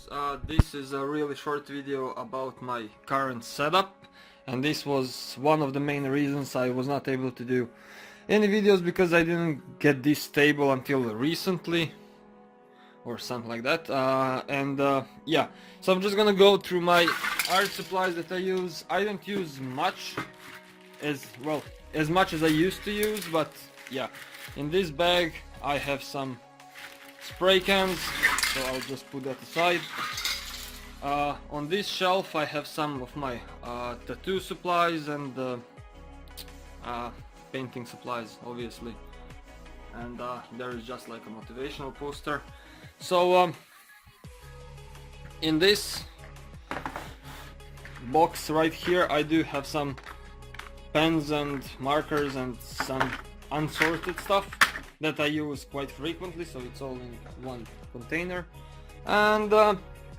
guys, this is a really short video about my current setup, and this was one of the main reasons I was not able to do any videos, because I didn't get this stable until recently or something like that. Yeah, so I'm just gonna go through my art supplies that I use. I don't use much, as much as I used to use, but yeah, in this bag I have some spray cans, so I'll just put that aside. On this shelf I have some of my tattoo supplies and painting supplies, obviously, and there is just like a motivational poster. So in this box right here I do have some pens and markers and some unsorted stuff that I use quite frequently, so it's all in one container. And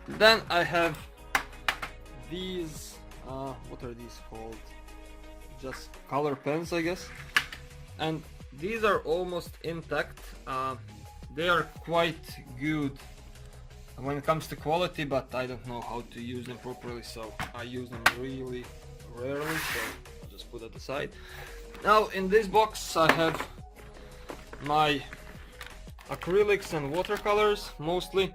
then I have these, what are these called? Just color pens, I guess. And these are almost intact. They are quite good when it comes to quality, but I don't know how to use them properly, so I use them really rarely, so I'll just put that aside. Now in this box I have my acrylics and watercolors, mostly,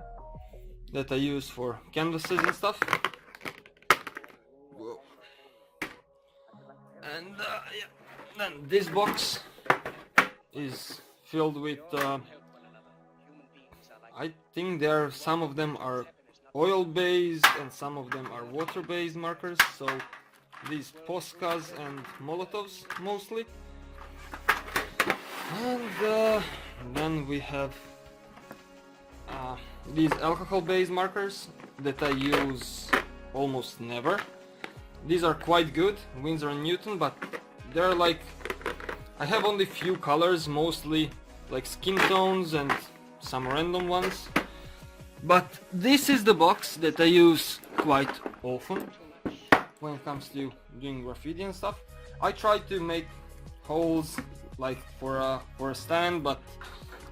that I use for canvases and stuff. Whoa. And yeah, then this box is filled with I think some of them are oil based and some of them are water based markers, so these Poscas and Molotovs mostly. And then we have these alcohol based markers that I use almost never. These are quite good, Winsor & Newton, but they're like, I have only few colors, mostly like skin tones and some random ones. But this is the box that I use quite often when it comes to doing graffiti and stuff. I try to make holes like for a stand, but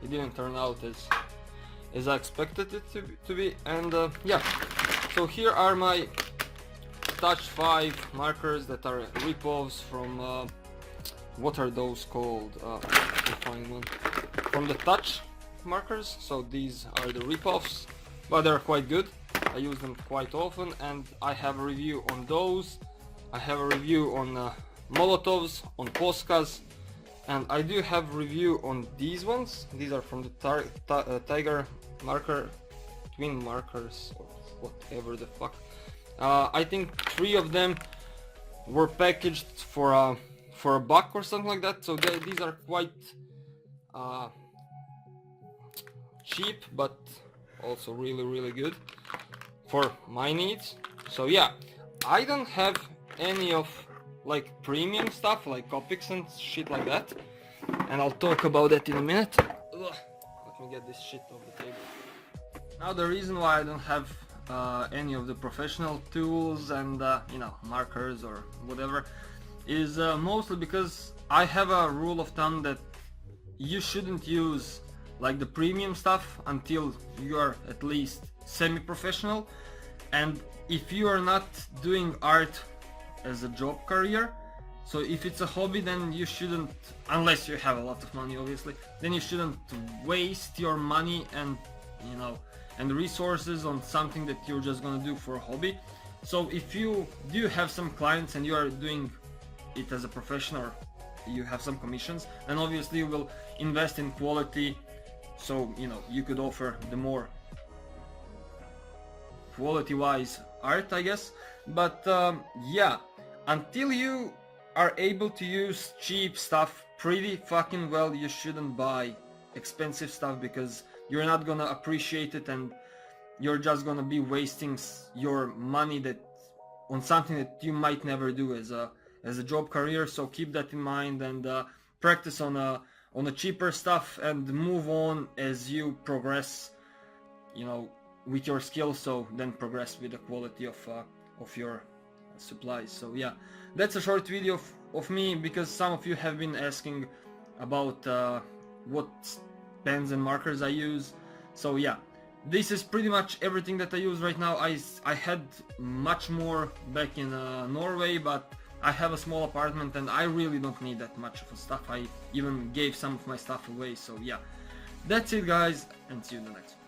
it didn't turn out as I expected it to be. And yeah, so here are my Touch 5 markers that are rip-offs from what are those called? I'll find one. From the Touch markers. So these are the rip-offs, but they're quite good. I use them quite often, and I have a review on those. I have a review on Molotovs, on Poscas, and I do have review on these ones. These are from the Tiger marker, twin markers, or whatever the fuck. I think 3 of them were packaged for a $1 or something like that. So these are quite cheap, but also really good for my needs. So yeah, I don't have any of like premium stuff like Copics and shit like that, and I'll talk about that in a minute. Ugh, let me get this shit off the table. Now the reason why I don't have any of the professional tools and markers or whatever is mostly because I have a rule of thumb that you shouldn't use like the premium stuff until you are at least semi-professional. And if you are not doing art as a job career, so if it's a hobby, then you shouldn't, unless you have a lot of money obviously, then you shouldn't waste your money and and resources on something that you're just gonna do for a hobby. So if you do have some clients and you are doing it as a professional, or you have some commissions, then obviously you will invest in quality, so you could offer the more quality wise art, I guess. But yeah, until you are able to use cheap stuff pretty fucking well, you shouldn't buy expensive stuff, because you're not gonna appreciate it and you're just gonna be wasting your money on something that you might never do as a job career. So keep that in mind, and practice on a cheaper stuff and move on as you progress with your skills, so then progress with the quality of your supplies. So yeah, that's a short video of me, because some of you have been asking about what pens and markers I use. So yeah, This is pretty much everything that I use right now. I had much more back in Norway, but I have a small apartment and I really don't need that much of stuff. I even gave some of my stuff away, so yeah. That's it guys, and see you in the next one.